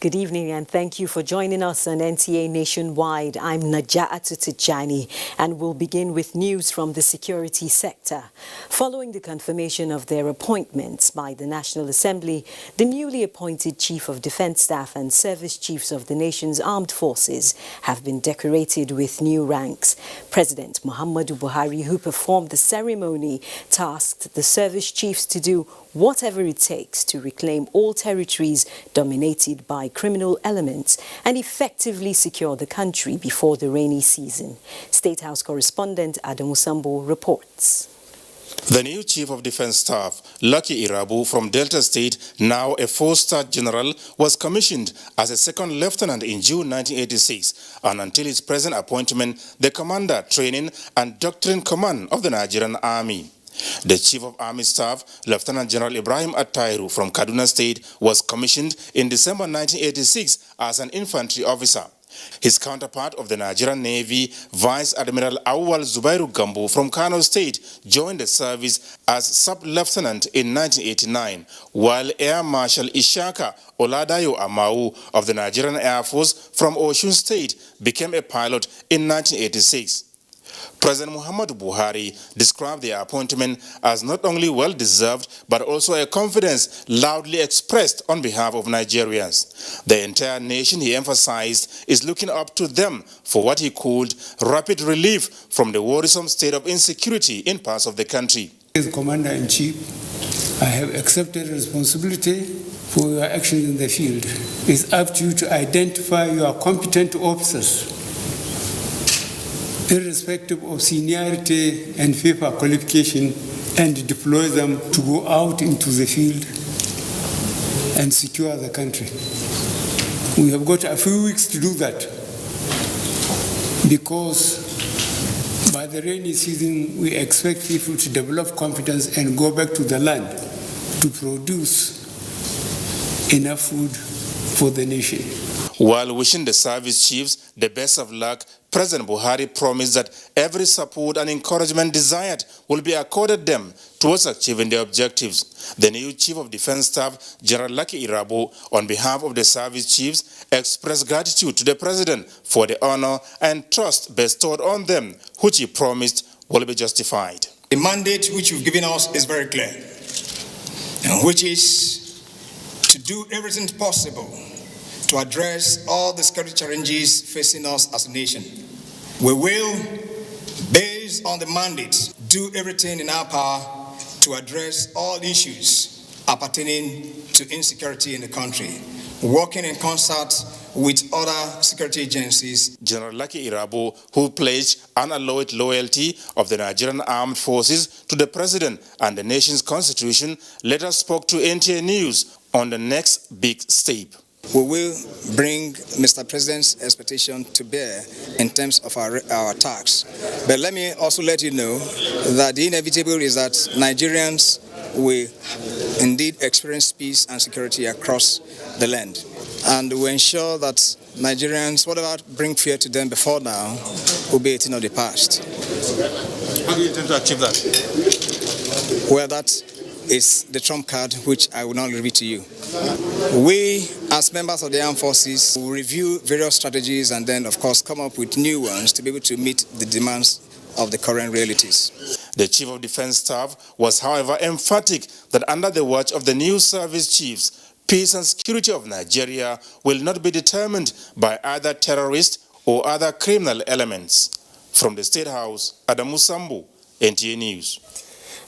Good evening and thank you for joining us on NTAi Nationwide. I'm Naja'atu Tijani and we'll begin with news from the security sector. Following the confirmation of their appointments by the National Assembly, the newly appointed Chief of Defence Staff and Service Chiefs of the nation's armed forces have been decorated with new ranks. President Muhammadu Buhari, who performed the ceremony, tasked the service chiefs to do whatever it takes to reclaim all territories dominated by criminal elements and effectively secure the country before the rainy season. State House correspondent Adam Sambo reports. The new Chief of Defence Staff, Lucky Irabu from Delta State, now a 4-star general, was commissioned as a second lieutenant in June 1986, and until his present appointment, the Commander, Training and Doctrine Command of the Nigerian Army. The Chief of Army Staff, Lieutenant General Ibrahim Attairu from Kaduna State, was commissioned in December 1986 as an infantry officer. His counterpart of the Nigerian Navy, Vice Admiral Awal Zubairu Gambo from Kano State, joined the service as sub-lieutenant in 1989, while Air Marshal Ishaka Oladayo Amau of the Nigerian Air Force from Osun State became a pilot in 1986. President Muhammadu Buhari described their appointment as not only well-deserved, but also a confidence loudly expressed on behalf of Nigerians. The entire nation, he emphasized, is looking up to them for what he called rapid relief from the worrisome state of insecurity in parts of the country. As Commander-in-Chief, I have accepted responsibility for your actions in the field. It's up to you to identify your competent officers, irrespective of seniority and paper qualification, and deploy them to go out into the field and secure the country. We have got a few weeks to do that because by the rainy season we expect people to develop confidence and go back to the land to produce enough food for the nation. While wishing the service chiefs the best of luck, President Buhari promised that every support and encouragement desired will be accorded them towards achieving their objectives. The new Chief of Defence Staff, General Lucky Irabu, on behalf of the service chiefs, expressed gratitude to the President for the honor and trust bestowed on them, which he promised will be justified. The mandate which you've given us is very clear, which is to do everything possible to address all the security challenges facing us as a nation. We will, based on the mandate, do everything in our power to address all issues appertaining to insecurity in the country, working in concert with other security agencies. General Lucky Irabu, who pledged unalloyed loyalty of the Nigerian Armed Forces to the President and the nation's constitution, later spoke to NTAi News on the next big step. We will bring Mr. President's expectation to bear in terms of our tax. But let me also let you know that the inevitable is that Nigerians will indeed experience peace and security across the land. And we ensure that Nigerians, whatever bring fear to them before now, will be a thing of the past. How do you intend to achieve that? Well, that is the trump card which I will now reveal to you. We, as members of the armed forces, will review various strategies and then, of course, come up with new ones to be able to meet the demands of the current realities. The Chief of Defence Staff was, however, emphatic that under the watch of the new service chiefs, peace and security of Nigeria will not be determined by either terrorist or other criminal elements. From the State House, Adamu Sambu, NTAi News.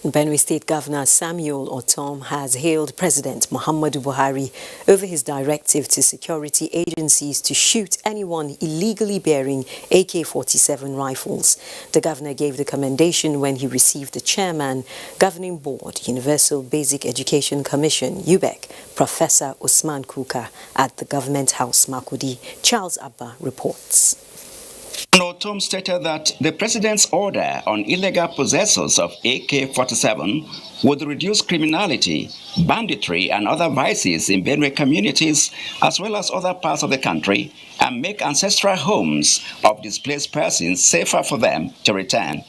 Benue State Governor Samuel Ortom has hailed President Muhammadu Buhari over his directive to security agencies to shoot anyone illegally bearing AK-47 rifles. The governor gave the commendation when he received the chairman, Governing Board, Universal Basic Education Commission, UBEC, Professor Usman Kuka, at the Government House, Makurdi. Charles Abba reports. Ortom stated that the president's order on illegal possessors of AK-47 would reduce criminality, banditry, and other vices in Benue communities, as well as other parts of the country, and make ancestral homes of displaced persons safer for them to return.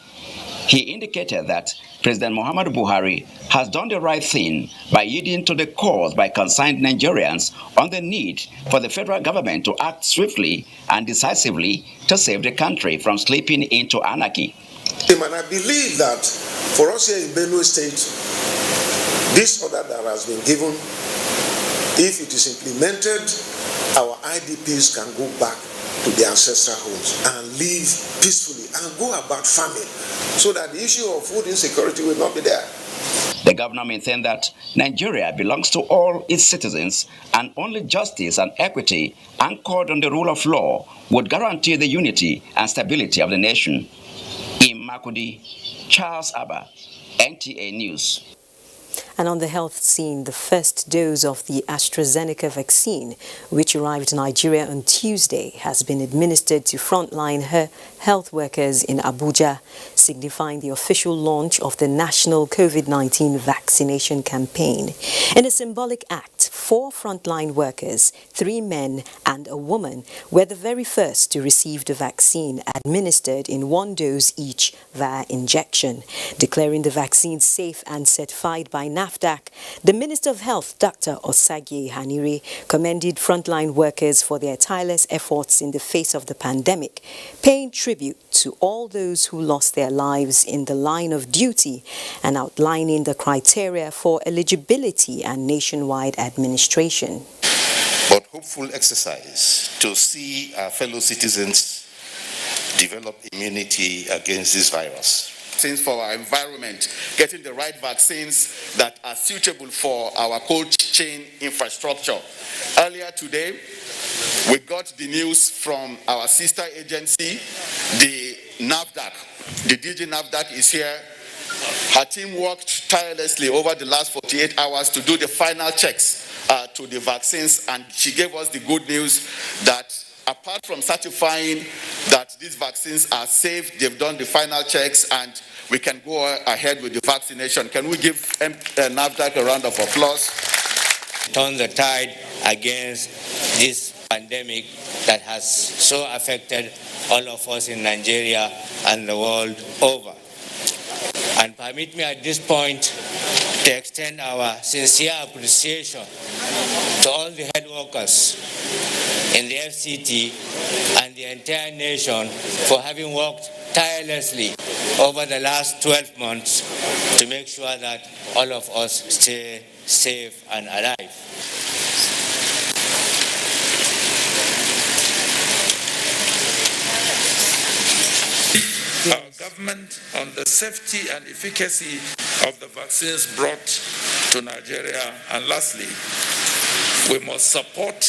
He indicated that President Muhammadu Buhari has done the right thing by yielding to the calls by concerned Nigerians on the need for the federal government to act swiftly and decisively to save the country from slipping into anarchy. And I believe that for us here in Benue State, this order that has been given, if it is implemented, our IDPs can go back to their ancestral homes and live peacefully and go about farming so that the issue of food insecurity will not be there. The governor maintained that Nigeria belongs to all its citizens and only justice and equity anchored on the rule of law would guarantee the unity and stability of the nation. In Makudi, Charles Abba, NTAi News. And on the health scene, the first dose of the AstraZeneca vaccine, which arrived in Nigeria on Tuesday, has been administered to frontline health workers in Abuja, signifying the official launch of the national COVID-19 vaccination campaign. In a symbolic act, 4 frontline workers, 3 men and a woman, were the very first to receive the vaccine administered in 1 dose each via injection. Declaring the vaccine safe and certified by NAFDAC, the Minister of Health, Dr. Osagie Hanire, commended frontline workers for their tireless efforts in the face of the pandemic, paying tribute to all those who lost their lives in the line of duty and outlining the criteria for eligibility and nationwide administration. But hopeful exercise to see our fellow citizens develop immunity against this virus. Vaccines for our environment, getting the right vaccines that are suitable for our cold chain infrastructure. Earlier today, we got the news from our sister agency, the NAFDAC. The DG NAFDAC is here. Her team worked tirelessly over the last 48 hours to do the final checks to the vaccines, and she gave us the good news that apart from certifying that these vaccines are safe, they've done the final checks and we can go ahead with the vaccination. Can we give NAFDAC a round of applause? Turn the tide against this pandemic that has so affected all of us in Nigeria and the world over. And permit me at this point to extend our sincere appreciation to all the health workers in the FCT and the entire nation for having worked tirelessly over the last 12 months to make sure that all of us stay safe and alive. Our government on the safety and efficacy of the vaccines brought to Nigeria. And lastly, we must support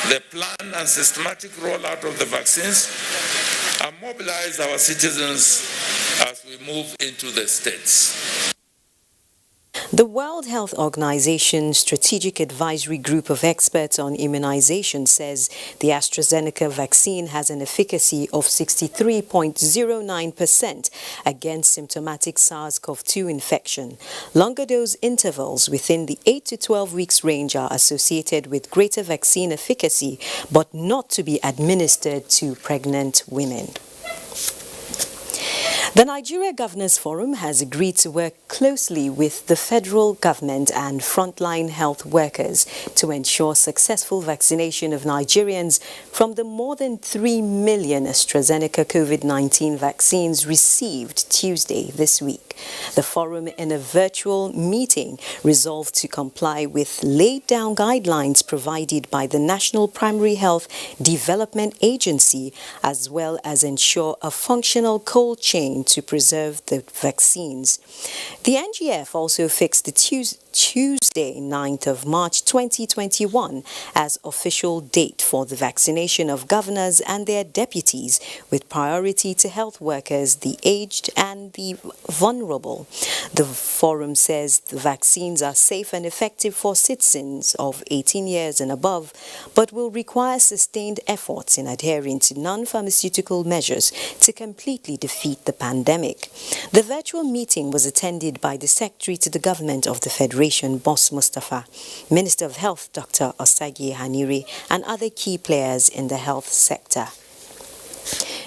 the planned and systematic rollout of the vaccines and mobilize our citizens as we move into the states. The World Health Organization Strategic Advisory Group of Experts on Immunization says the AstraZeneca vaccine has an efficacy of 63.09% against symptomatic SARS-CoV-2 infection. Longer dose intervals within the 8 to 12 weeks range are associated with greater vaccine efficacy, but not to be administered to pregnant women. The Nigeria Governors Forum has agreed to work closely with the federal government and frontline health workers to ensure successful vaccination of Nigerians from the more than 3 million AstraZeneca COVID-19 vaccines received Tuesday this week. The forum, in a virtual meeting, resolved to comply with laid-down guidelines provided by the National Primary Health Development Agency, as well as ensure a functional cold chain to preserve the vaccines. The NGF also fixed the Tuesday, 9th of March 2021 as official date for the vaccination of governors and their deputies, with priority to health workers, the aged and the vulnerable. The forum says the vaccines are safe and effective for citizens of 18 years and above, but will require sustained efforts in adhering to non-pharmaceutical measures to completely defeat the pandemic. The virtual meeting was attended by the Secretary to the Government of the Federation, Boss Mustafa, Minister of Health, Dr. Osagie Hanire, and other key players in the health sector.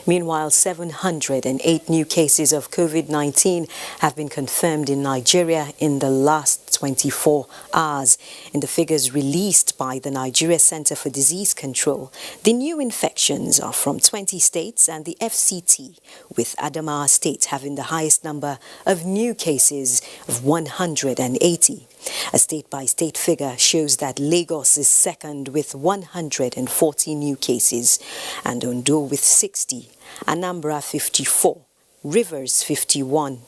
Meanwhile, 708 new cases of COVID-19 have been confirmed in Nigeria in the last 24 hours. In the figures released by the Nigeria Center for Disease Control, the new infections are from 20 states and the FCT, with Adamawa State having the highest number of new cases of 180. A state-by-state figure shows that Lagos is second with 140 new cases, and Ondo with 60, Anambra 54, Rivers 41,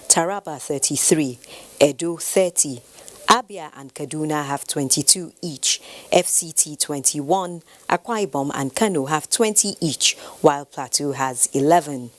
Taraba 33, Edo 30, Abia and Kaduna have 22 each, FCT 21, Akwa Ibom and Kano have 20 each, while Plateau has 11.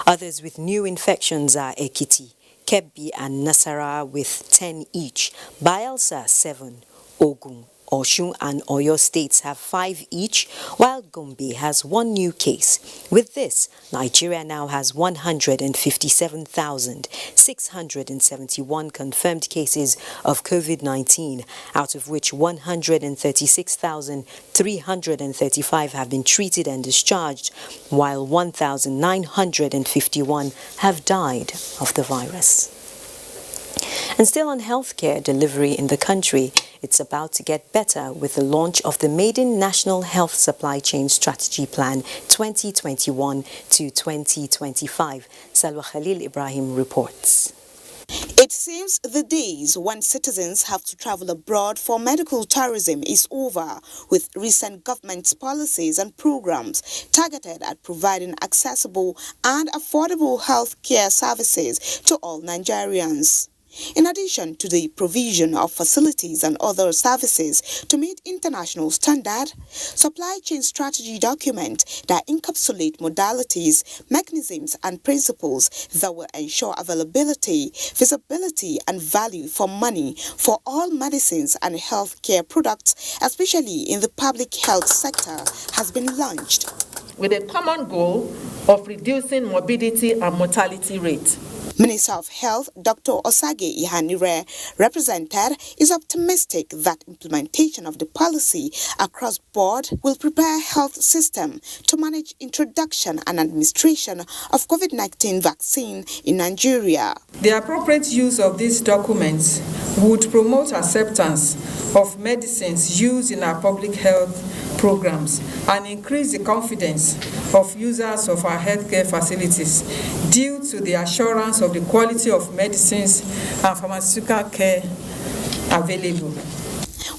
Others with new infections are Ekiti, Kebbi and Nasarawa with 10 each, Bayelsa 7, Ogun, Osun and Oyo states have 5 each, while Gombe has 1 new case. With this, Nigeria now has 157,671 confirmed cases of COVID-19, out of which 136,335 have been treated and discharged, while 1,951 have died of the virus. And still on healthcare delivery in the country, it's about to get better with the launch of the maiden National Health Supply Chain Strategy Plan 2021 to 2025. Salwa Khalil Ibrahim reports. It seems the days when citizens have to travel abroad for medical tourism is over, with recent government policies and programs targeted at providing accessible and affordable health care services to all Nigerians. In addition to the provision of facilities and other services to meet international standard, supply chain strategy documents that encapsulate modalities, mechanisms and principles that will ensure availability, feasibility and value for money for all medicines and healthcare products, especially in the public health sector, has been launched. With a common goal of reducing morbidity and mortality rate. Minister of Health Dr. Osage Ihanire represented is optimistic that implementation of the policy across board will prepare health system to manage introduction and administration of COVID-19 vaccine in Nigeria. The appropriate use of these documents would promote acceptance of medicines used in our public health programs and increase the confidence of users of our healthcare facilities due to the assurance of the quality of medicines and pharmaceutical care available.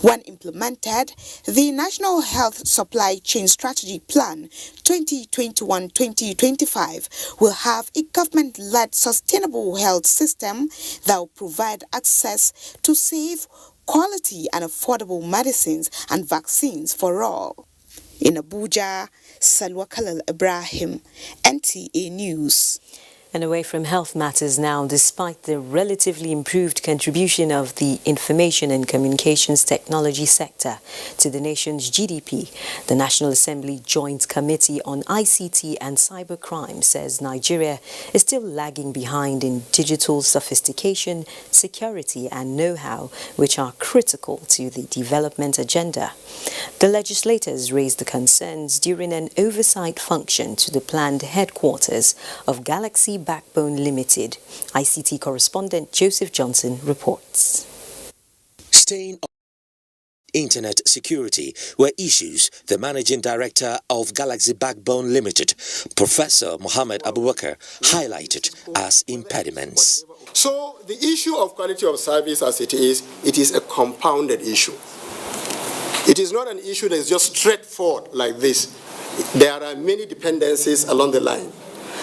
When implemented, the National Health Supply Chain Strategy Plan 2021-2025 will have a government-led sustainable health system that will provide access to safe, quality and affordable medicines and vaccines for all. In Abuja, Salwa Khalil Ibrahim, NTAi News. And away from health matters now, despite the relatively improved contribution of the information and communications technology sector to the nation's GDP, the National Assembly Joint Committee on ICT and Cybercrime says Nigeria is still lagging behind in digital sophistication, security and know-how, which are critical to the development agenda. The legislators raised the concerns during an oversight function to the planned headquarters of Galaxy Backbone Limited. ICT correspondent Joseph Johnson reports. Staying on internet security were issues the managing director of Galaxy Backbone Limited, Professor Mohammed Abubakar, highlighted as impediments. So the issue of quality of service as it is a compounded issue. It is not an issue that is just straightforward like this. There are many dependencies along the line.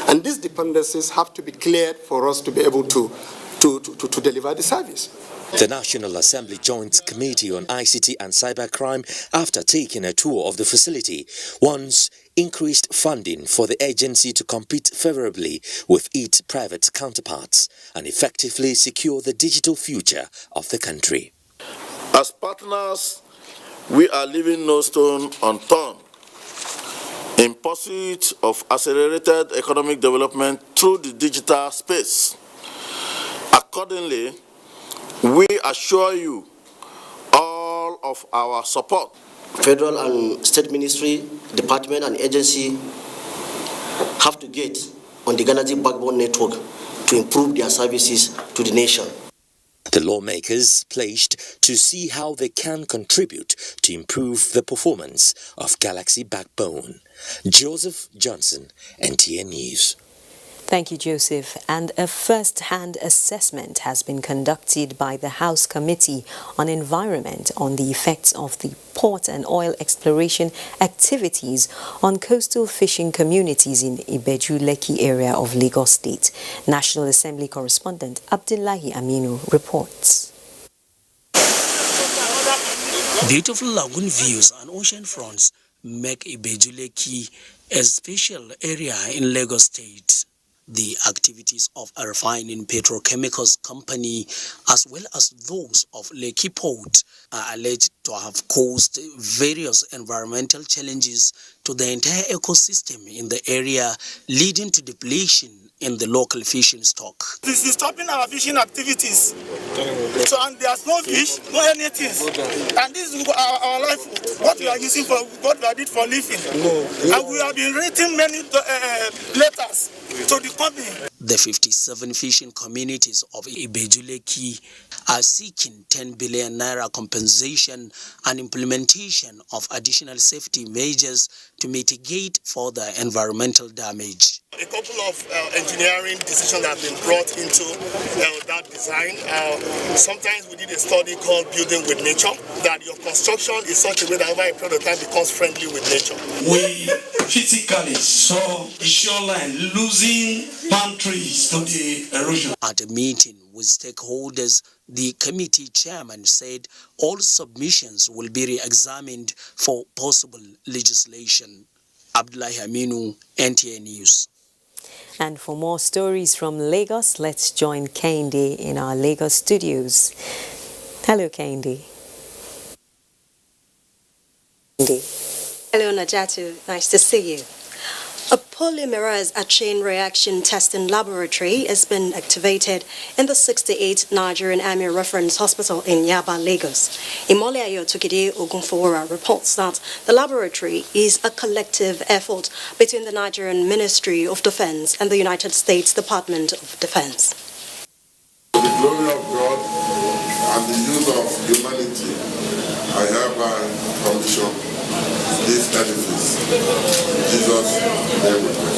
And these dependencies have to be cleared for us to be able to deliver the service. The National Assembly Joint Committee on ICT and Cybercrime, after taking a tour of the facility, wants increased funding for the agency to compete favorably with its private counterparts and effectively secure the digital future of the country. As partners, we are leaving no stone unturned in pursuit of accelerated economic development through the digital space. Accordingly, we assure you of our support. Federal and state ministry, department and agency have to get on the Ghana backbone network to improve their services to the nation. The lawmakers pledged to see how they can contribute to improve the performance of Galaxy Backbone. Joseph Johnson, NTAi News. Thank you, Joseph. And a first-hand assessment has been conducted by the House Committee on Environment on the effects of the port and oil exploration activities on coastal fishing communities in Ibeju-Lekki area of Lagos State. National Assembly correspondent Abdullahi Aminu reports. Beautiful lagoon views and ocean fronts make Ibeju-Lekki a special area in Lagos State. The activities of a refining petrochemicals company as well as those of Lekki Port are alleged to have caused various environmental challenges to the entire ecosystem in the area, leading to depletion in the local fishing stock. This is stopping our fishing activities. So, and there's no fish, no anything. And this is our life, what we are using for, what we are doing for living. And we have been writing many letters to the company. The 57 fishing communities of Ibeju-Lekki are seeking 10 billion naira compensation and implementation of additional safety measures to mitigate further environmental damage. A couple of engineering decisions have been brought into that design. Sometimes we did a study called Building with Nature, that your construction is such a way that over a period of time becomes friendly with nature. We physically saw the shoreline losing palm trees to the erosion. At a meeting with stakeholders, the committee chairman said all submissions will be re-examined for possible legislation. Abdullahi Aminu, NTAi News. And for more stories from Lagos, let's join Kehinde in our Lagos studios. Hello, Kehinde. Hello, Najatu. Nice to see you. A polymerase chain reaction testing laboratory has been activated in the 68th Nigerian Army Reference Hospital in Yaba, Lagos. Imoliayo Tukide Ogunfowora reports that the laboratory is a collective effort between the Nigerian Ministry of Defense and the United States Department of Defense. For the glory of God and the use of humanity, I hereby commission this edifice. Jesus' name we pray.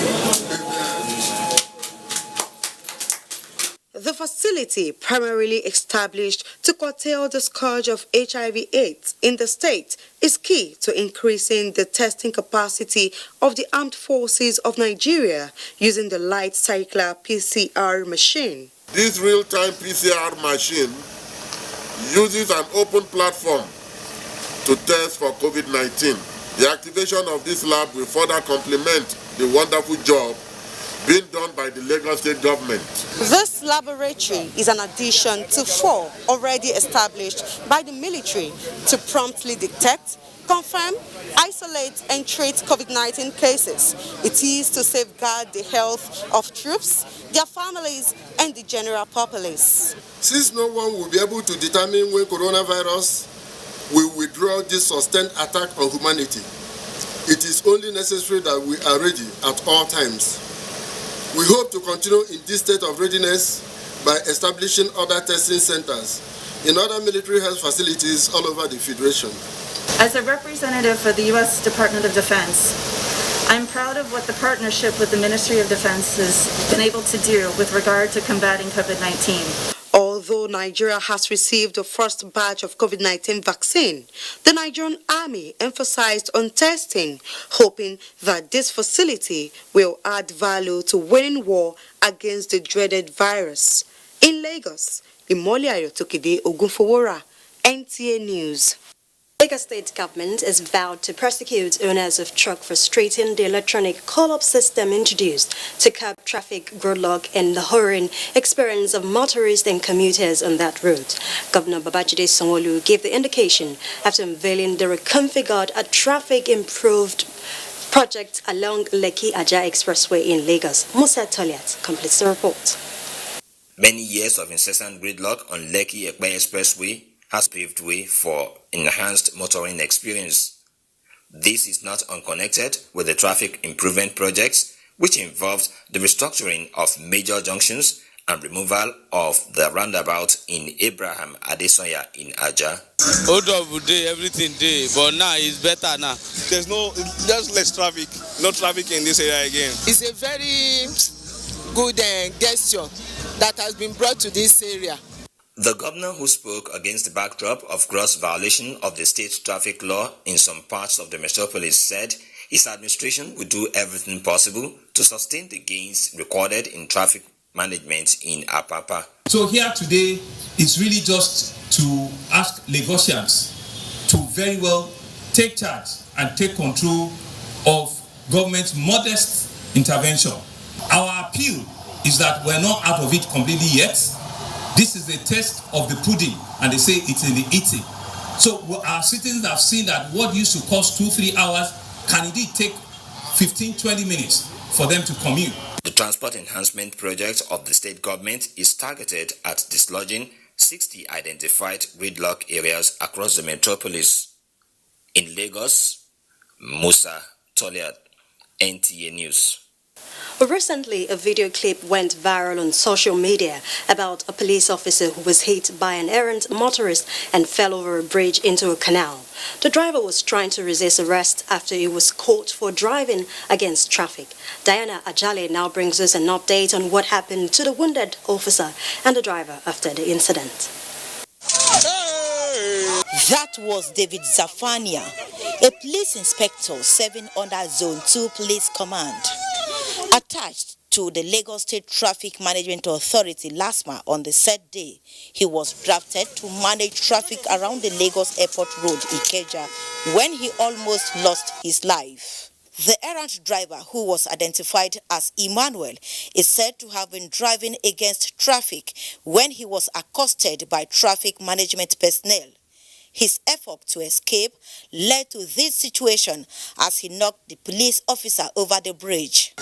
The facility, primarily established to curtail the scourge of HIV/AIDS in the state, is key to increasing the testing capacity of the armed forces of Nigeria using the light cycler PCR machine. This real-time PCR machine uses an open platform to test for COVID-19. The activation of this lab will further complement the wonderful job being done by the Lagos State government. This laboratory is an addition to 4 already established by the military to promptly detect, confirm, isolate and treat COVID-19 cases. It is to safeguard the health of troops, their families and the general populace. Since no one will be able to determine when coronavirus will withdraw this sustained attack on humanity, it is only necessary that we are ready at all times. We hope to continue in this state of readiness by establishing other testing centers in other military health facilities all over the Federation. As a representative for the U.S. Department of Defense, I'm proud of what the partnership with the Ministry of Defense has been able to do with regard to combating COVID-19. Although Nigeria has received the first batch of COVID-19 vaccine, the Nigerian Army emphasized on testing, hoping that this facility will add value to winning war against the dreaded virus. In Lagos, Imoliayo Tukide Ogunfowora, NTAi News. Lagos State government has vowed to prosecute owners of truck frustrating the electronic call-up system introduced to curb traffic gridlock and the hurrying experience of motorists and commuters on that route. Governor Babajide Sanwo-Olu gave the indication after unveiling the reconfigured traffic improved project along Lekki-Aja Expressway in Lagos. Musa Toliat completes the report. Many years of incessant gridlock on Lekki-Aja Expressway has paved way for enhanced motoring experience. This is not unconnected with the traffic improvement projects which involved the restructuring of major junctions and removal of the roundabout in Abraham Adesanya in Aja. Hold up day, everything day, but now it's better now. There's less traffic, no traffic in this area again. It's a very good gesture that has been brought to this area. The governor, who spoke against the backdrop of gross violation of the state traffic law in some parts of the metropolis, said his administration will do everything possible to sustain the gains recorded in traffic management in Apapa. So here today is really just to ask Lagosians to very well take charge and take control of government's modest intervention. Our appeal is that we're not out of it completely yet. This is the test of the pudding, and they say it's in the eating. So our citizens have seen that what used to cost 2-3 hours can indeed take 15-20 minutes for them to commute. The transport enhancement project of the state government is targeted at dislodging 60 identified gridlock areas across the metropolis. In Lagos, Musa Toliat, NTAi News. Recently, a video clip went viral on social media about a police officer who was hit by an errant motorist and fell over a bridge into a canal. The driver was trying to resist arrest after he was caught for driving against traffic. Diana Ajale now brings us an update on what happened to the wounded officer and the driver after the incident. That was David Zafania, a police inspector serving under Zone 2 Police Command. Attached to the Lagos State Traffic Management Authority LASMA on the said day, he was drafted to manage traffic around the Lagos Airport Road, Ikeja, when he almost lost his life. The errant driver, who was identified as Emmanuel, is said to have been driving against traffic when he was accosted by traffic management personnel. His effort to escape led to this situation as he knocked the police officer over the bridge.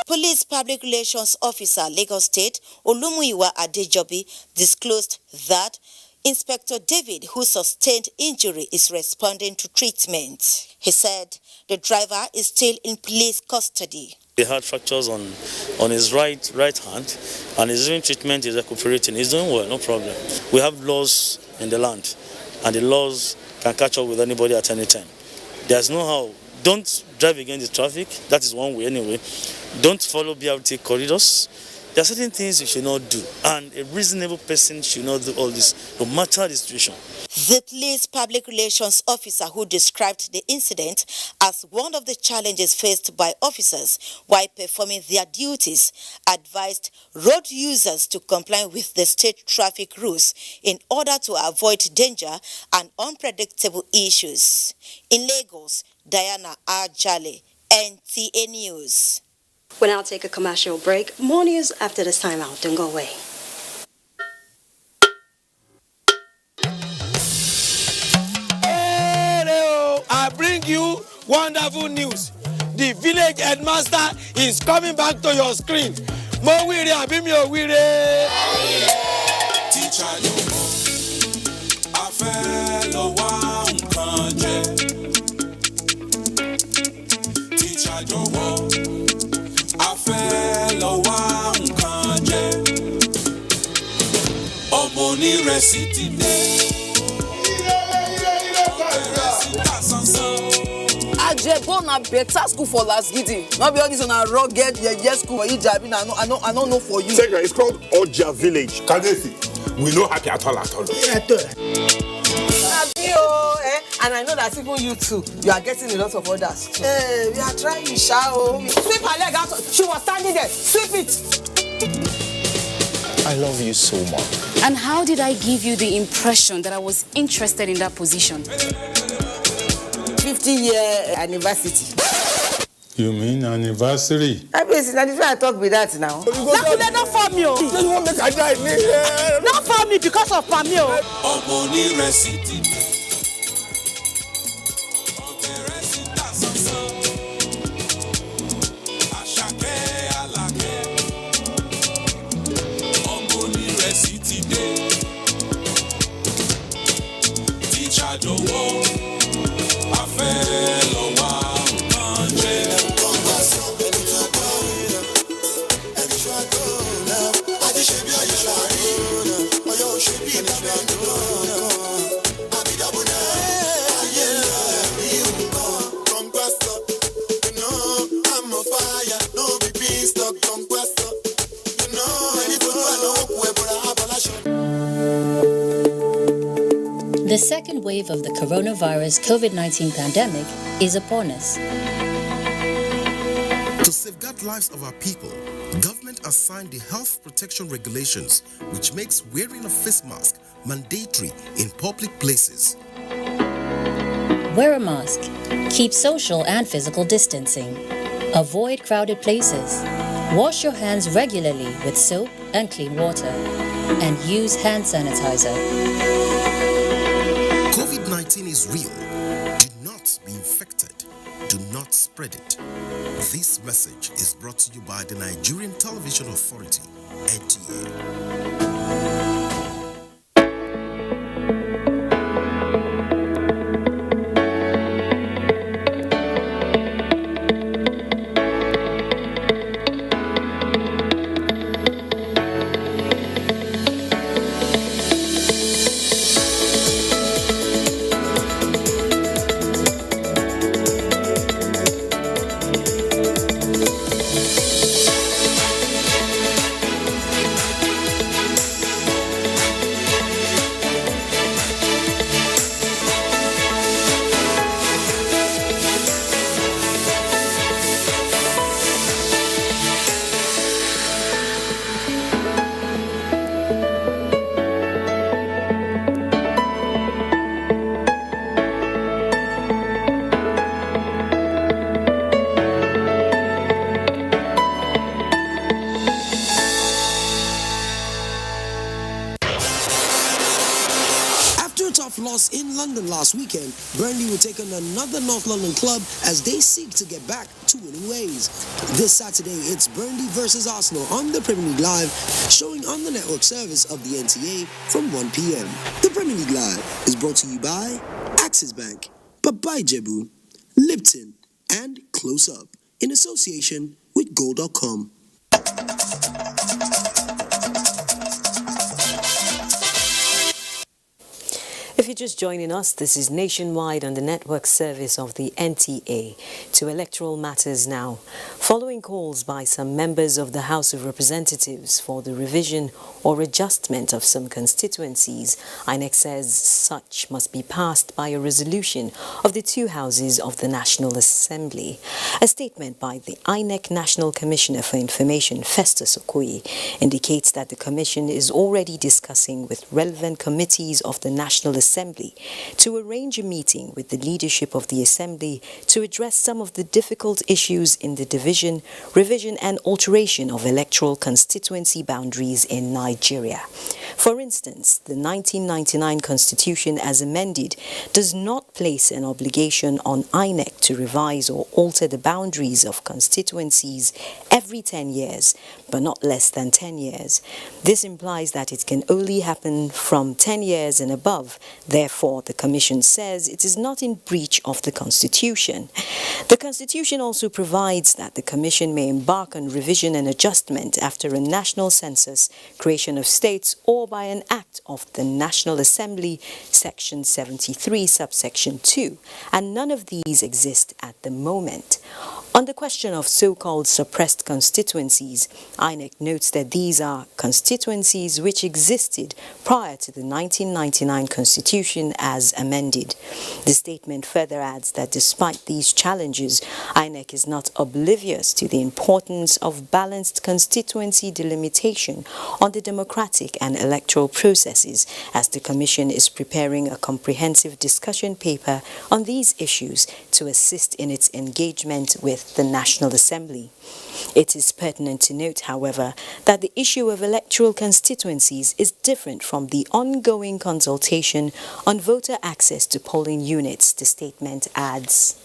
Police Public Relations Officer, Lagos State, Olumuyiwa Adejobi, disclosed that Inspector David, who sustained injury, is responding to treatment. He said the driver is still in police custody. He had fractures on his right hand, and his doing treatment, is recuperating. He's doing well, no problem. We have laws in the land, and the laws can catch up with anybody at any time. There's no how. Don't drive against the traffic. That is one way anyway. Don't follow BRT corridors. There are certain things you should not do, and a reasonable person should not do all this, no matter the situation. The police public relations officer, who described the incident as one of the challenges faced by officers while performing their duties, advised road users to comply with the state traffic rules in order to avoid danger and unpredictable issues. In Lagos, Diana Ajale, NTAi News. We'll now take a commercial break. More news after this time out. Don't go away. I bring you wonderful news. The village headmaster is coming back to your screen. Mo wire abi mi o wire. Teacher yo mo, a fẹ́ lọ wá nǹkan jẹ. Teacher yo mo, a fẹ́ lọ wá nǹkan jẹ. Ọmọ onírẹsì ti dé. Ajebo na better school for last gidi. Not be all this on a rugged school for Ijabi. I don't know for you. Second, it's called Oja Village. Kadesi. We know happy at all. And I know that even you too, you are getting a lot of orders too. Hey, we are trying, shall sweep her leg out. She was standing there. Sweep it. I love you so much. And how did I give you the impression that I was interested in that position? 50-year anniversary. You mean anniversary? I mean, I talk with that now. Not for me. Not for me because of Pamio. The second wave of the coronavirus COVID-19 pandemic is upon us. To safeguard lives of our people, government has signed the health protection regulations, which makes wearing a face mask mandatory in public places. Wear a mask. Keep social and physical distancing. Avoid crowded places. Wash your hands regularly with soap and clean water. And use hand sanitizer. COVID-19 is real. Do not be infected. Do not spread it. This message is brought to you by the Nigerian Television Authority, NTAi. Loss in London last weekend, Burnley will take on another North London club as they seek to get back to winning ways. This Saturday, it's Burnley versus Arsenal on the Premier League Live, showing on the network service of the NTAi from 1 p.m. The Premier League Live is brought to you by Axis Bank, Babai Jebu, Lipton, and Close Up, in association with Gold.com. If you're just joining us, this is Nationwide on the network service of the NTAi. To electoral matters now. Following calls by some members of the House of Representatives for the revision or adjustment of some constituencies, INEC says such must be passed by a resolution of the two houses of the National Assembly. A statement by the INEC National Commissioner for Information, Festus Okoye, indicates that the Commission is already discussing with relevant committees of the National Assembly to arrange a meeting with the leadership of the Assembly to address some of the difficult issues in the division, revision and alteration of electoral constituency boundaries in Nigeria. For instance, the 1999 Constitution as amended does not place an obligation on INEC to revise or alter the boundaries of constituencies every 10 years, but not less than 10 years. This implies that it can only happen from 10 years and above. Therefore, the Commission says it is not in breach of the Constitution. The Constitution also provides that the Commission may embark on revision and adjustment after a national census, creation of states, or by an act of the National Assembly, Section 73, subsection 2, and none of these exist at the moment. On the question of so-called suppressed constituencies, INEC notes that these are constituencies which existed prior to the 1999 Constitution as amended. The statement further adds that despite these challenges, INEC is not oblivious to the importance of balanced constituency delimitation on the democratic and electoral processes, as the Commission is preparing a comprehensive discussion paper on these issues to assist in its engagement with the National Assembly. It is pertinent to note, however, that the issue of electoral constituencies is different from the ongoing consultation on voter access to polling units, the statement adds.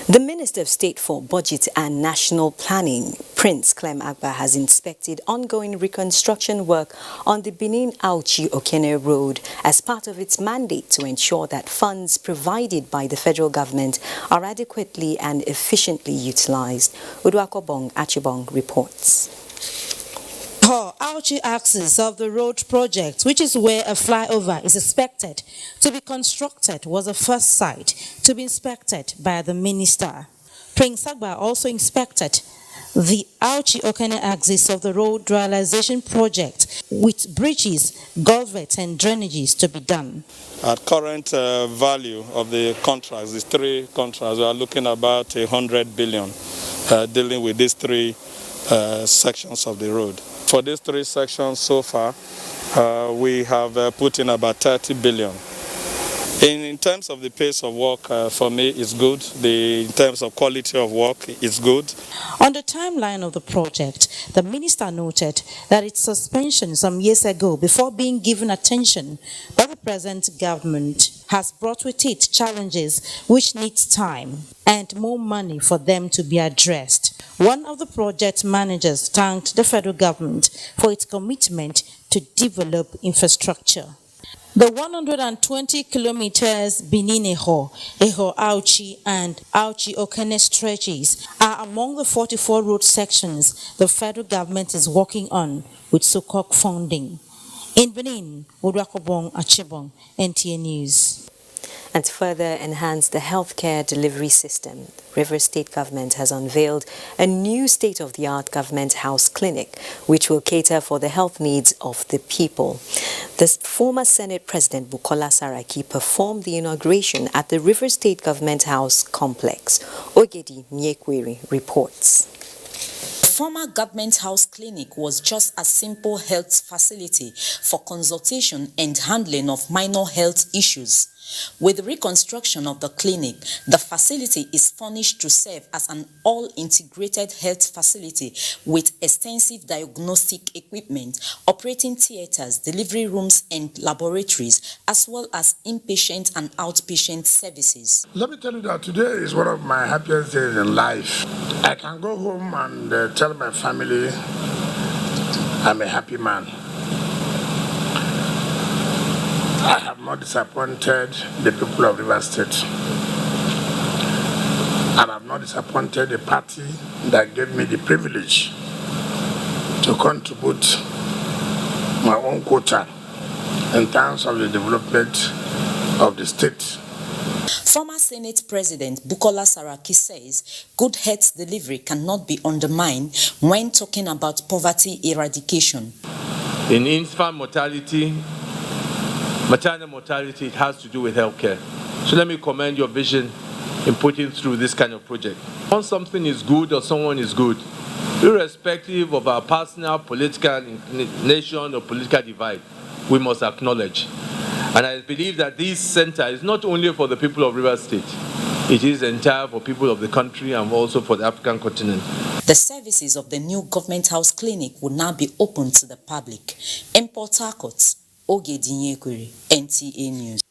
The Minister of State for Budget and National Planning, Prince Clem Agba, has inspected ongoing reconstruction work on the Benin-Auchi-Okene Road as part of its mandate to ensure that funds provided by the federal government are adequately and efficiently utilized. Uduakobong Achibong reports. Auchi axis of the road project, which is where a flyover is expected to be constructed, was the first site to be inspected by the minister. Prince Agba also inspected the Auchi-Okene axis of the road realization project with bridges, culverts and drainages to be done. At current value of the contracts, these 3 contracts, we are looking about 100 billion dealing with these 3 sections of the road. For these 3 sections so far, we have put in about 30 billion. In terms of the pace of work, for me, it's good. In terms of quality of work, it's good. On the timeline of the project, the minister noted that its suspension some years ago, before being given attention by the present government, has brought with it challenges which needs time and more money for them to be addressed. One of the project managers thanked the federal government for its commitment to develop infrastructure. The 120 kilometers Benin-Eho, Eho-Auchi and Auchi-Okene stretches are among the 44 road sections the federal government is working on with SOCOC funding. In Benin, Udrakobong Achibong, NTAi News. And to further enhance the healthcare delivery system, Rivers State Government has unveiled a new state-of-the-art government house clinic, which will cater for the health needs of the people. The former Senate President Bukola Saraki performed the inauguration at the Rivers State Government House complex. Ogedi Nyekweri reports. The former government house clinic was just a simple health facility for consultation and handling of minor health issues. With the reconstruction of the clinic, the facility is furnished to serve as an all-integrated health facility with extensive diagnostic equipment, operating theaters, delivery rooms and laboratories, as well as inpatient and outpatient services. Let me tell you that today is one of my happiest days in life. I can go home and tell my family I'm a happy man. I have not disappointed the people of Rivers State. And I have not disappointed the party that gave me the privilege to contribute my own quota in terms of the development of the state. Former Senate President Bukola Saraki says good health delivery cannot be undermined when talking about poverty eradication. In infant mortality, maternal mortality, it has to do with healthcare. So let me commend your vision in putting through this kind of project. Once something is good or someone is good, irrespective of our personal political inclination or political divide, we must acknowledge. And I believe that this center is not only for the people of Rivers State, it is entire for people of the country and also for the African continent. The services of the new government house clinic will now be open to the public. In Port Harcourt, Ogedi Nyekweri, NTAi News.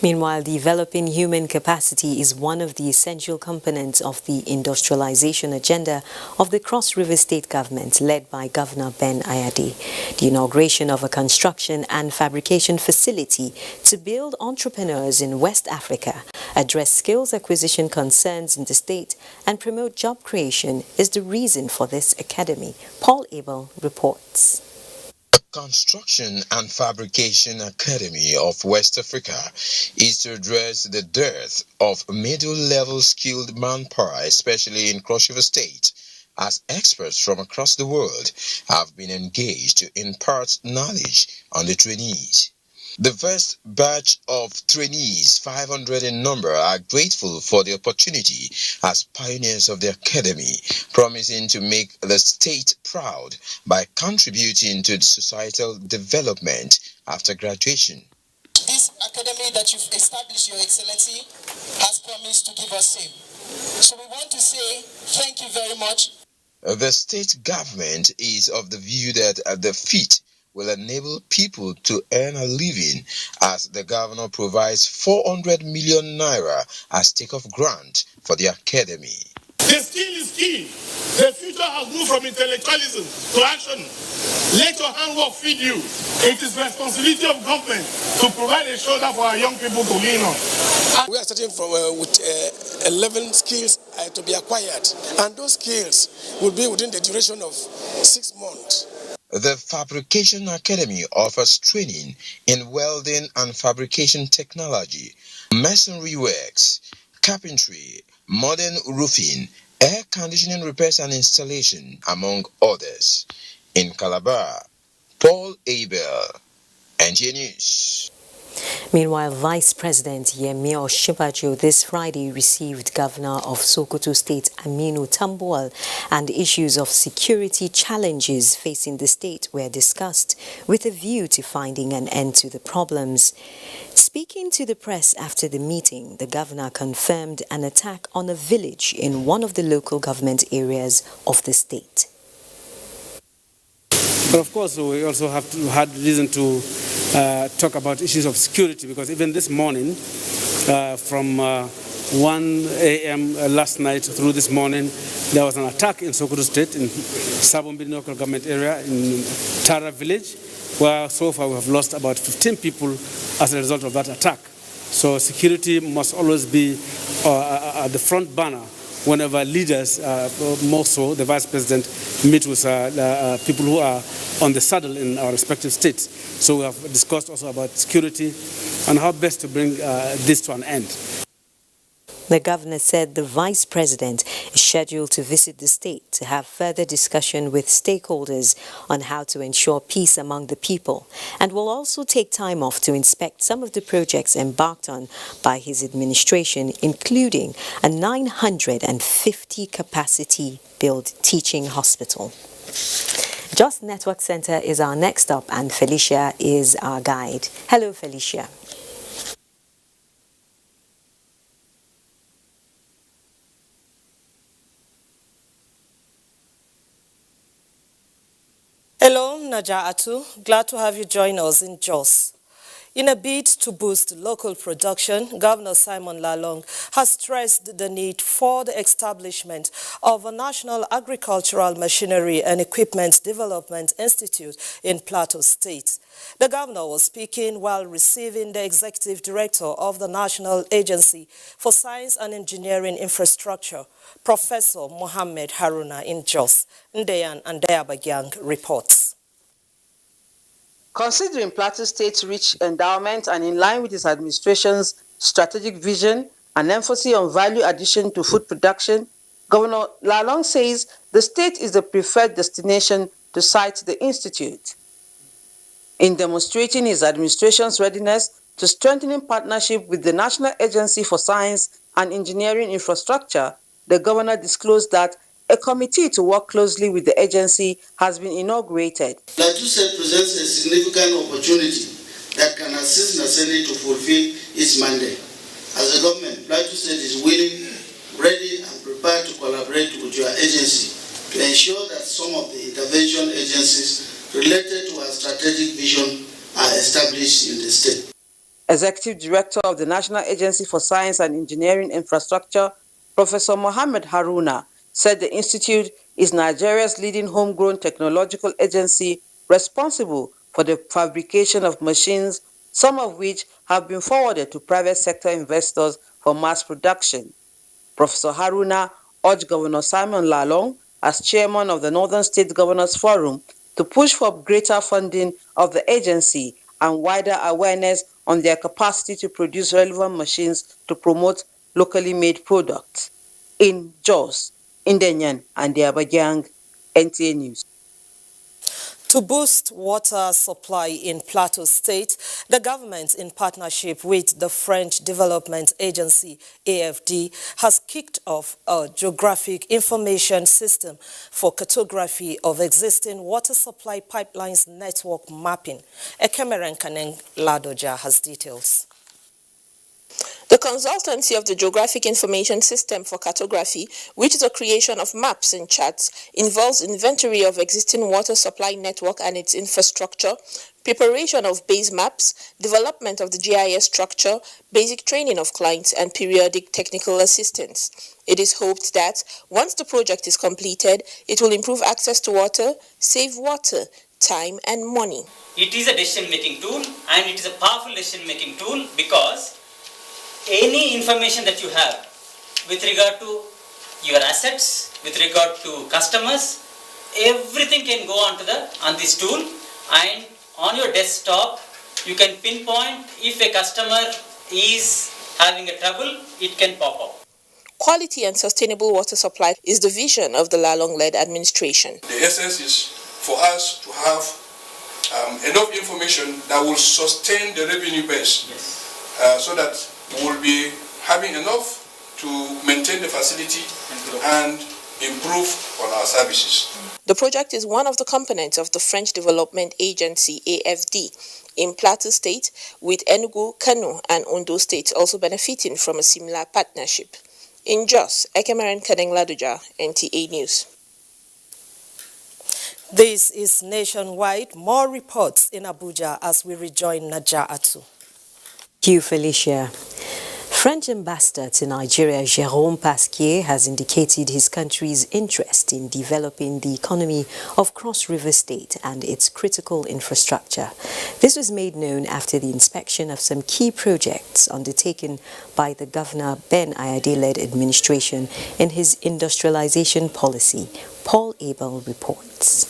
Meanwhile, developing human capacity is one of the essential components of the industrialization agenda of the Cross River State Government led by Governor Ben Ayade. The inauguration of a construction and fabrication facility to build entrepreneurs in West Africa, address skills acquisition concerns in the state, and promote job creation is the reason for this academy. Paul Abel reports. Construction and Fabrication Academy of West Africa is to address the dearth of middle-level skilled manpower, especially in Cross River State, as experts from across the world have been engaged to impart knowledge on the trainees. The first batch of trainees, 500 in number, are grateful for the opportunity as pioneers of the academy, promising to make the state proud by contributing to societal development after graduation. This academy that you've established, Your Excellency, has promised to give us same. So we want to say thank you very much. The state government is of the view that the feat will enable people to earn a living as the governor provides 400 million naira as take-off grant for the academy. The skill is key. The future has moved from intellectualism to action. Let your handwork feed you. It is the responsibility of government to provide a shoulder for our young people to lean on. We are starting from with 11 skills to be acquired, and those skills will be within the duration of 6 months. The Fabrication Academy offers training in welding and fabrication technology, masonry works, carpentry, modern roofing, air conditioning repairs and installation, among others. In Calabar, Paul Abel, NTAi News. Meanwhile, Vice President Yemi Osinbajo this Friday received Governor of Sokoto State Aminu Tambuwal, and issues of security challenges facing the state were discussed with a view to finding an end to the problems. Speaking to the press after the meeting, the governor confirmed an attack on a village in one of the local government areas of the state. But of course, we also had reason to talk about issues of security, because even this morning, from 1 a.m. Last night through this morning, there was an attack in Sokoto State, in Sabombini local government area, in Tara village, where so far we have lost about 15 people as a result of that attack. So security must always be at the front banner whenever leaders, more so the Vice President, meet with people who are on the saddle in our respective states. So we have discussed also about security and how best to bring this to an end. The governor said the Vice President is scheduled to visit the state to have further discussion with stakeholders on how to ensure peace among the people, and will also take time off to inspect some of the projects embarked on by his administration, including a 950 capacity built teaching hospital. Just Network Center is our next stop, and Felicia is our guide. Hello, Felicia. Hello, Naja'atu. Glad to have you join us in Jos. In a bid to boost local production, Governor Simon Lalong has stressed the need for the establishment of a National Agricultural Machinery and Equipment Development Institute in Plateau State. The governor was speaking while receiving the executive director of the National Agency for Science and Engineering Infrastructure, Professor Mohammed Haruna, in Jos. Ndeyan and Deabagyang reports. Considering Plateau State's rich endowment and in line with its administration's strategic vision and emphasis on value addition to food production, Governor Lalong says the state is the preferred destination to site the institute. In demonstrating his administration's readiness to strengthening partnership with the National Agency for Science and Engineering Infrastructure, the governor disclosed that a committee to work closely with the agency has been inaugurated. Plateau State presents a significant opportunity that can assist Naseni to fulfill its mandate. As a government, Plateau State is willing, ready, and prepared to collaborate with your agency to ensure that some of the intervention agencies related to our strategic vision are established in the state. Executive Director of the National Agency for Science and Engineering Infrastructure, Professor Mohammed Haruna, said the institute is Nigeria's leading homegrown technological agency responsible for the fabrication of machines, some of which have been forwarded to private sector investors for mass production. Professor Haruna urged Governor Simon Lalong, as chairman of the Northern State Governors Forum, to push for greater funding of the agency and wider awareness on their capacity to produce relevant machines to promote locally made products. In Jos, Ndenyan and Deabagyang, NTAi News. To boost water supply in Plateau State, the government, in partnership with the French Development Agency, AFD, has kicked off a geographic information system for cartography of existing water supply pipelines network mapping. Ekemeren Kaneng Ladoja has details. The consultancy of the Geographic Information System for Cartography, which is the creation of maps and charts, involves inventory of existing water supply network and its infrastructure, preparation of base maps, development of the GIS structure, basic training of clients, and periodic technical assistance. It is hoped that once the project is completed, it will improve access to water, save water, time, and money. It is a decision-making tool, and it is a powerful decision-making tool because any information that you have with regard to your assets, with regard to customers, everything can go on this tool, and on your desktop you can pinpoint if a customer is having a trouble, it can pop up. Quality and sustainable water supply is the vision of the Lalong-led administration. The essence is for us to have enough information that will sustain the revenue base, so that we will be having enough to maintain the facility and improve on our services. The project is one of the components of the French Development Agency, AFD, in Plateau State, with Enugu, Kano, and Ondo States also benefiting from a similar partnership. In Jos, Ekemeren Kadeng Laduja, NTAi News. This is Nationwide. More reports in Abuja as we rejoin Naja'atu. Thank you, Felicia. French ambassador to Nigeria, Jérôme Pasquier, has indicated his country's interest in developing the economy of Cross River State and its critical infrastructure. This was made known after the inspection of some key projects undertaken by the Governor Ben Ayade-led administration in his industrialization policy. Paul Abel reports.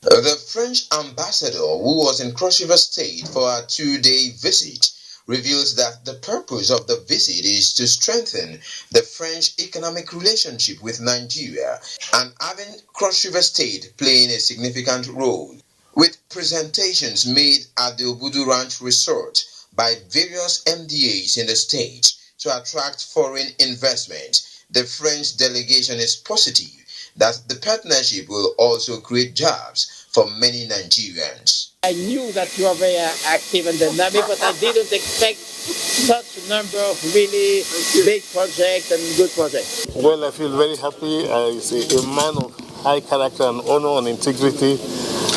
The French ambassador, who was in Cross River State for a 2-day visit, reveals that the purpose of the visit is to strengthen the French economic relationship with Nigeria and having Cross River State playing a significant role. With presentations made at the Obudu Ranch Resort by various MDAs in the state to attract foreign investment, the French delegation is positive that the partnership will also create jobs for many Nigerians. I knew that you are very active and dynamic, but I didn't expect such a number of really big projects and good projects. Well, I feel very happy. He's a man of high character and honor and integrity,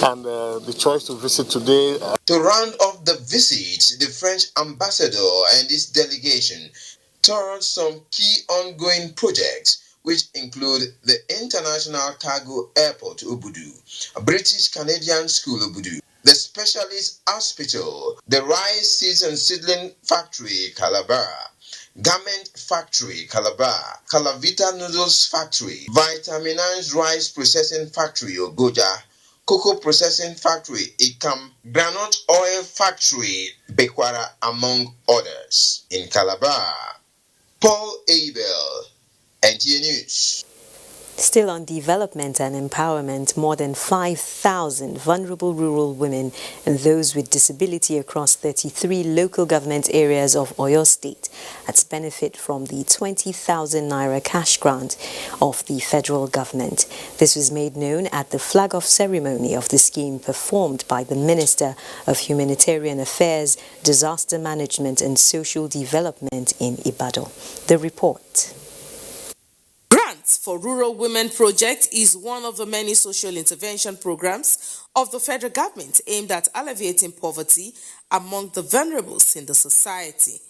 and the choice to visit today. To round off the visit, the French ambassador and his delegation toured some key ongoing projects, which include the International Cargo Airport Obudu, British-Canadian School Obudu, the Specialist Hospital, the Rice Seeds and Seedling Factory Calabar, Garment Factory Calabar, Calavita Noodles Factory, Vitaminized Rice Processing Factory Ogoja, Cocoa Processing Factory Ikam, Granite Oil Factory Bekwara, among others. In Calabar, Paul Abel, NTAi News. Still on development and empowerment, more than 5,000 vulnerable rural women and those with disability across 33 local government areas of Oyo State benefit from the 20,000 naira cash grant of the federal government. This was made known at the flag-off ceremony of the scheme performed by the Minister of Humanitarian Affairs, Disaster Management and Social Development in Ibadan. The report. Grants for Rural Women Project is one of the many social intervention programs of the federal government aimed at alleviating poverty among the vulnerables in the society.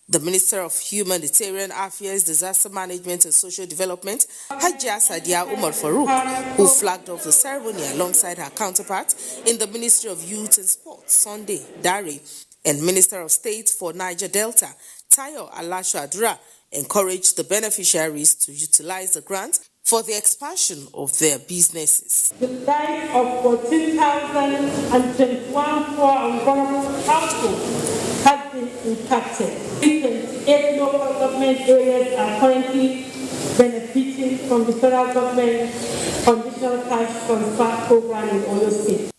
The Minister of Humanitarian Affairs, Disaster Management and Social Development, Hajia Sadia Umar Farouk, who flagged off the ceremony alongside her counterpart in the Ministry of Youth and Sports, Sunday Dari, and Minister of State for Niger Delta, Tayo Alasho Adura, encouraged the beneficiaries to utilize the grant for the expansion of their businesses. The life of 14,021 poor and vulnerable households has been impacted. 28 local government areas are currently benefiting from the federal government conditional cash transfer program in Oyo State.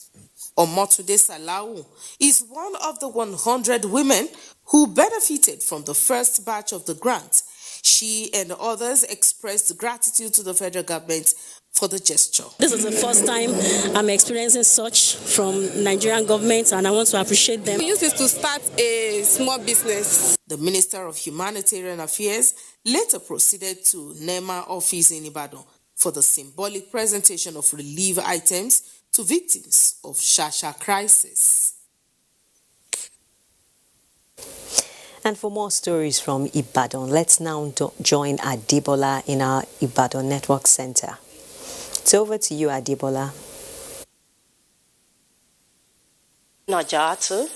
Omotude Salau is one of the 100 women who benefited from the first batch of the grant. She and others expressed gratitude to the federal government for the gesture. This is the first time I'm experiencing such from Nigerian government, and I want to appreciate them. We use this to start a small business. The Minister of Humanitarian Affairs later proceeded to NEMA office in Ibadan for the symbolic presentation of relief items to victims of Shasha crisis. And for more stories from Ibadan, let's now join Adebola in our Ibadan Network Center. It's over to you, Adebola. Naja'atu,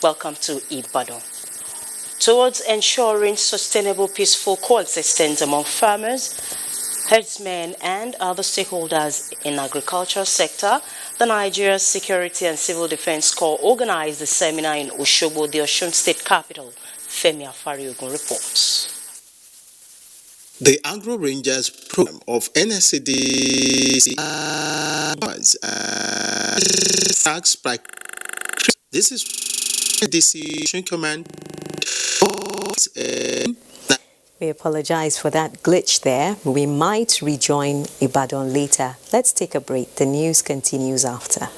welcome to Ibadan. Towards ensuring sustainable, peaceful coexistence among farmers, herdsmen and other stakeholders in agricultural sector, the Nigeria Security and Civil Defense Corps organized the seminar in Osogbo, the Osun State capital. Femi Afariogun reports. The Agro Rangers program of NSCDC this is decision command. We apologize for that glitch there. We might rejoin Ibadan later. Let's take a break. The news continues after.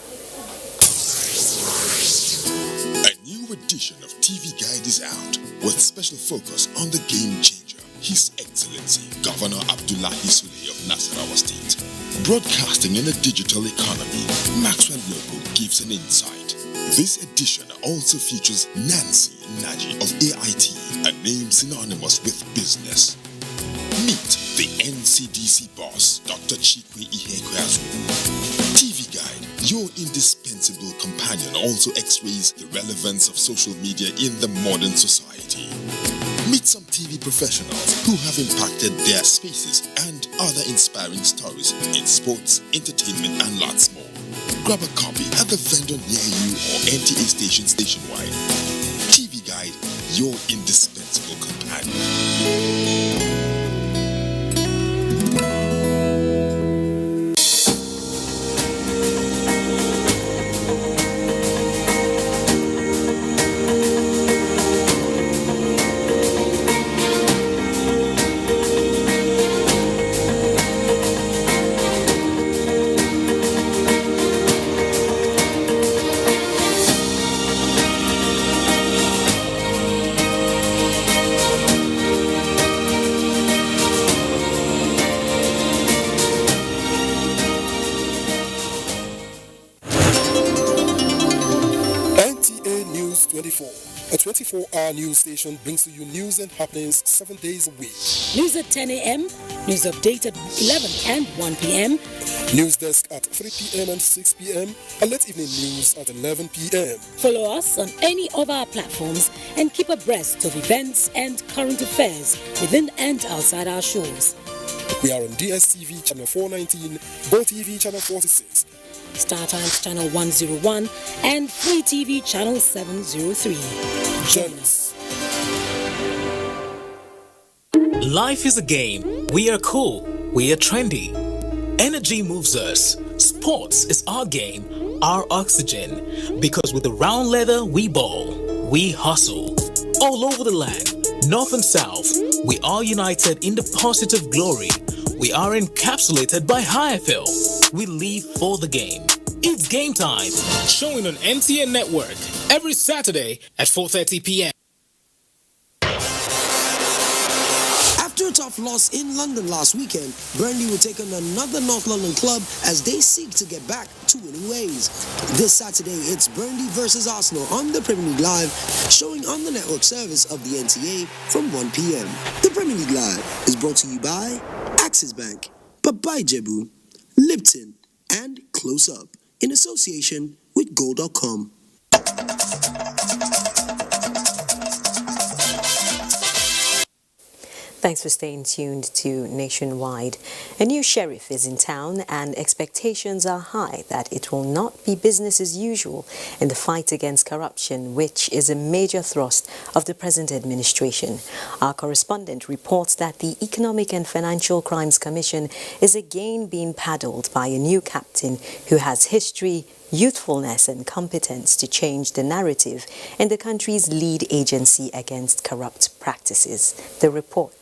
A new edition of TV Guide is out with special focus on the game changer, His Excellency Governor Abdullahi Sule of Nasarawa State. Broadcasting in a digital economy, Maxwell Logo gives an insight. This edition also features Nancy Naji of AIT, a name synonymous with business. Meet the NCDC boss, Dr. Chikwe Ihekweazu. TV Guide, your indispensable companion, also x-rays the relevance of social media in the modern society. Meet some TV professionals who have impacted their spaces and other inspiring stories in sports, entertainment, and lots more. Grab a copy at the vendor near you or NTAi stations nationwide. TV Guide, your indispensable companion. A 24-hour news station brings to you news and happenings 7 days a week. News at 10 a.m., news update at 11 and 1 p.m. News desk at 3 p.m. and 6 p.m. and late evening news at 11 p.m. Follow us on any of our platforms and keep abreast of events and current affairs within and outside our shores. We are on DSTV channel 419, GoTV channel 46, Star Times channel 101 and Free TV channel 703. Join us. Life is a game. We are cool. We are trendy. Energy moves us. Sports is our game, our oxygen. Because with the round leather, we ball. We hustle. All over the land, north and south, we are united in the positive glory. We are encapsulated by HIFL. We live for the game. It's game time. Showing on NTAi Network every Saturday at 4:30 p.m. After a tough loss in London last weekend, Burnley will take on another North London club as they seek to get back to winning ways. This Saturday, it's Burnley versus Arsenal on the Premier League Live, showing on the network service of the NTAi from 1 p.m. The Premier League Live is brought to you by Axis Bank, Papai Jebu, Lipton, and Close Up, in association with Gold.com. Thanks for staying tuned to Nationwide. A new sheriff is in town and expectations are high that it will not be business as usual in the fight against corruption, which is a major thrust of the present administration. Our correspondent reports that the Economic and Financial Crimes Commission is again being paddled by a new captain who has history, youthfulness and competence to change the narrative in the country's lead agency against corrupt practices. The report.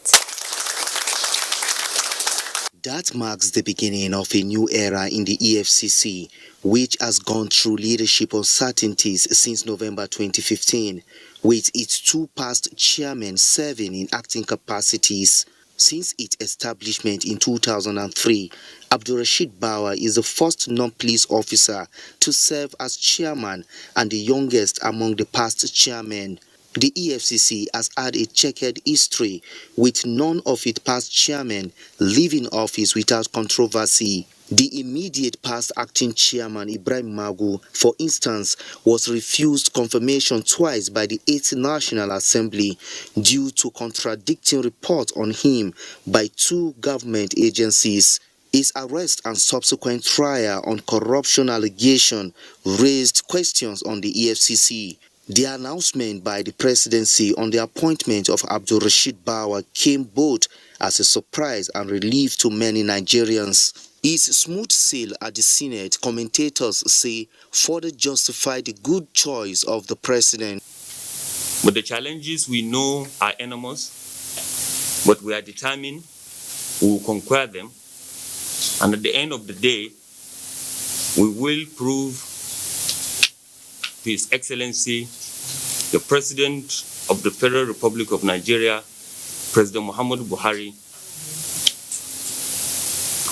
That marks the beginning of a new era in the EFCC, which has gone through leadership uncertainties since November 2015, with its two past chairmen serving in acting capacities. Since its establishment in 2003, Abdulrasheed Bawa is the first non-police officer to serve as chairman and the youngest among the past chairmen. The EFCC has had a checkered history, with none of its past chairmen leaving office without controversy. The immediate past acting chairman, Ibrahim Magu, for instance, was refused confirmation twice by the 8th National Assembly due to contradicting reports on him by two government agencies. His arrest and subsequent trial on corruption allegation raised questions on the EFCC. The announcement by the presidency on the appointment of Abdul Rashid Bawa came both as a surprise and relief to many Nigerians. His smooth sail at the Senate, commentators say, further justify the good choice of the president. But the challenges we know are enormous, but we are determined we will conquer them, and at the end of the day, we will prove to His Excellency, the President of the Federal Republic of Nigeria, President Muhammadu Buhari,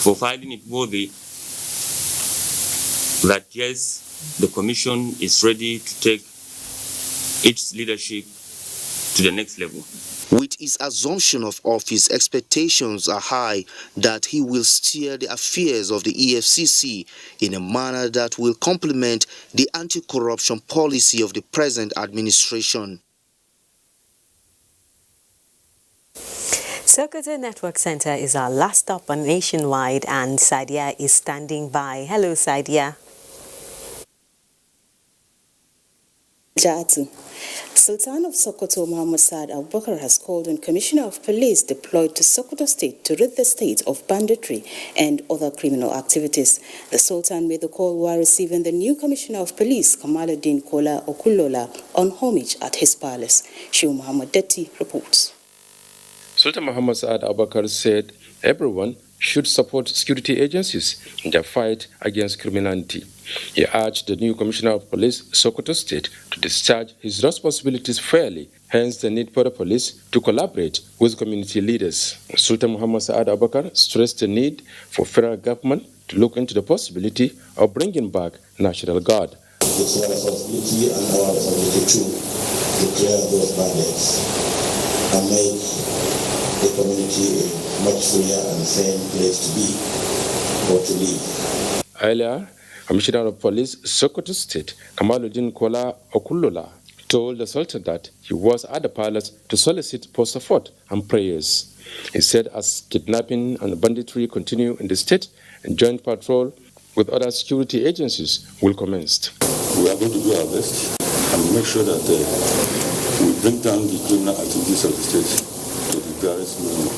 for finding it worthy that yes, the Commission is ready to take its leadership to the next level. With his assumption of office, expectations are high that he will steer the affairs of the EFCC in a manner that will complement the anti-corruption policy of the present administration. Sokoto Network Center is our last stop on Nationwide, and Sadia is standing by. Hello, Sadia. Jatu. Sultan of Sokoto Muhammad Saad Abubakar has called on Commissioner of Police deployed to Sokoto State to rid the state of banditry and other criminal activities. The Sultan made the call while receiving the new Commissioner of Police, Kamaluddin Kola Okulola, on homage at his palace. Sheikh Muhammad Detti reports. Sultan Muhammad Saad Abubakar said everyone should support security agencies in their fight against criminality. He urged the new Commissioner of Police, Sokoto State, to discharge his responsibilities fairly, hence the need for the police to collaborate with community leaders. Sultan Muhammad Saad Abubakar stressed the need for federal government to look into the possibility of bringing back National Guard. It's our responsibility and our responsibility to clear those bandits and make the community a much freer and sane place to be or to live. Earlier, Commissioner of Police, Sokoto State, Kamaluddin Kola Okulola, told the Sultan that he was at the palace to solicit for support and prayers. He said as kidnapping and banditry continue in the state, a joint patrol with other security agencies will commence. We are going to do our best and make sure that we bring down the criminal activities of the state to the various minimum.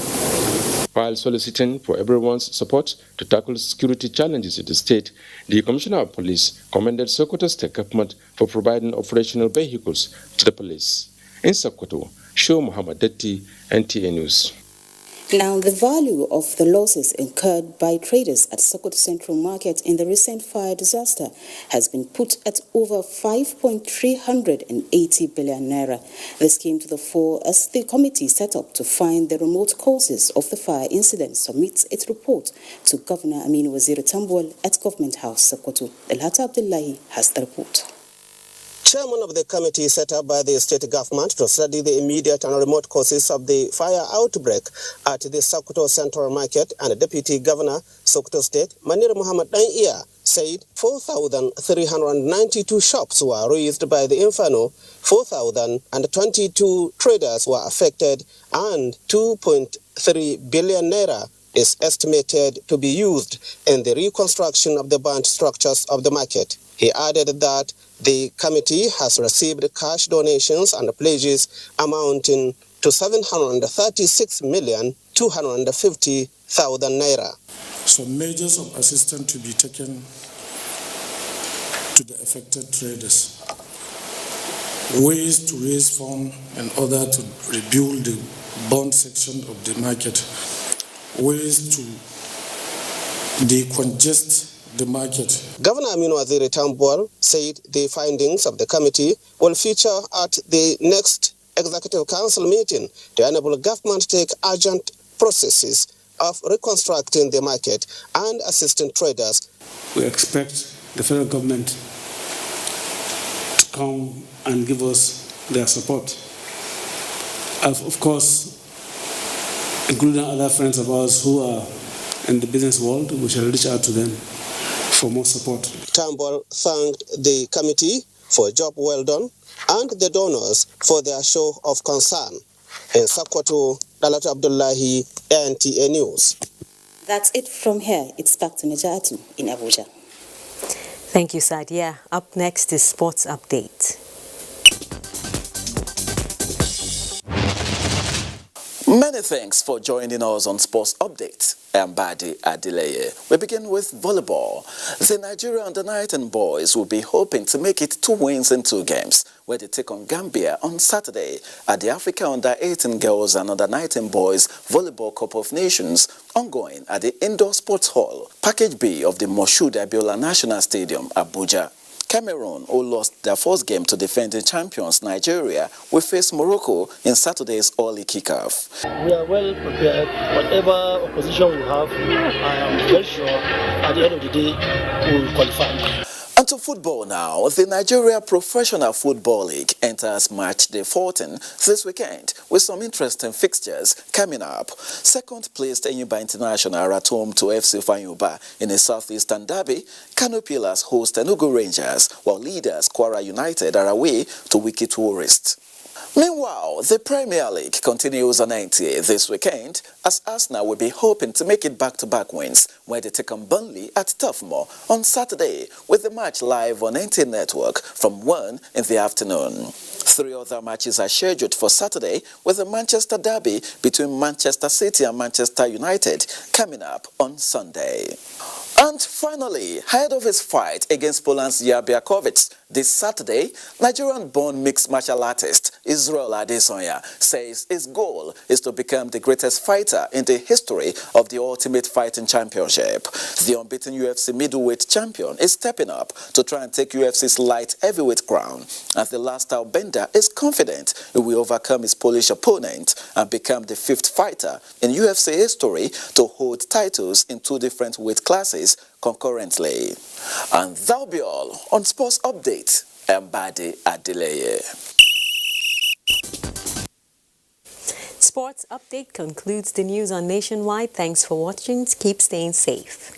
While soliciting for everyone's support to tackle security challenges in the state, the Commissioner of Police commended Sokoto State Government for providing operational vehicles to the police. In Sokoto, Sheikh Muhammad Detti, NTAi News. Now, the value of the losses incurred by traders at Sokoto Central Market in the recent fire disaster has been put at over 5.380 billion naira. This came to the fore as the committee set up to find the remote causes of the fire incident submits its report to Governor Aminu Waziri Tambuwal at Government House, Sokoto. Elhata Abdullahi has the report. Chairman of the committee set up by the state government to study the immediate and remote causes of the fire outbreak at the Sokoto Central Market and Deputy Governor, Sokoto State, Manir Muhammad Daia, said 4,392 shops were razed by the inferno, 4,022 traders were affected, and 2.3 billion naira is estimated to be used in the reconstruction of the burnt structures of the market. He added that the committee has received cash donations and pledges amounting to 736,250,000 naira. Some measures of assistance to be taken to the affected traders. Ways to raise funds in order to rebuild the burnt section of the market. Ways to decongest the market. Governor Aminu Waziri Tambuwal said the findings of the committee will feature at the next Executive Council meeting to enable government to take urgent processes of reconstructing the market and assisting traders. We expect the federal government to come and give us their support. Of course, including other friends of ours who are in the business world, we shall reach out to them for more support. Tambuwal thanked the committee for a job well done and the donors for their show of concern. In Sokoto, Dalata Abdullahi, NTAi News. That's it from here. It's back to Najatu in Abuja. Thank you, Sadia. Up next is Sports Update. Many thanks for joining us on Sports Update. I'm Badi Adeleye. We begin with volleyball. The Nigerian under-19 boys will be hoping to make it 2 wins in 2 games, where they take on Gambia on Saturday at the Africa under-18 girls and under-19 boys Volleyball Cup of Nations, ongoing at the Indoor Sports Hall, Package B of the Moshood Abiola National Stadium, Abuja. Cameroon, who lost their first game to defending champions Nigeria, will face Morocco in Saturday's early kickoff. We are well prepared. Whatever opposition we have, I am very sure at the end of the day we will qualify. And to football now, the Nigeria Professional Football League enters match day 14 this weekend with some interesting fixtures coming up. Second placed Enyimba International are at home to FC Fanyuba in a southeastern derby. Kano Pillars host Enugu Rangers, while leaders Kwara United are away to Wiki Tourist. Meanwhile, the Premier League continues on NTAi this weekend as Arsenal will be hoping to make it back-to-back wins where they take on Burnley at Toughmore on Saturday, with the match live on NTAi Network from 1 in the afternoon. 3 other matches are scheduled for Saturday, with the Manchester derby between Manchester City and Manchester United coming up on Sunday. And finally, ahead of his fight against Poland's Jabiakovic this Saturday, Nigerian-born mixed martial artist Israel Adesanya says his goal is to become the greatest fighter in the history of the Ultimate Fighting Championship. The unbeaten UFC middleweight champion is stepping up to try and take UFC's light heavyweight crown, and the last outbender is confident he will overcome his Polish opponent and become the 5th fighter in UFC history to hold titles in 2 different weight classes concurrently. And that'll be all on Sports Update. I'm Badi Adeleye. Sports Update concludes the news on Nationwide. Thanks for watching. Keep staying safe.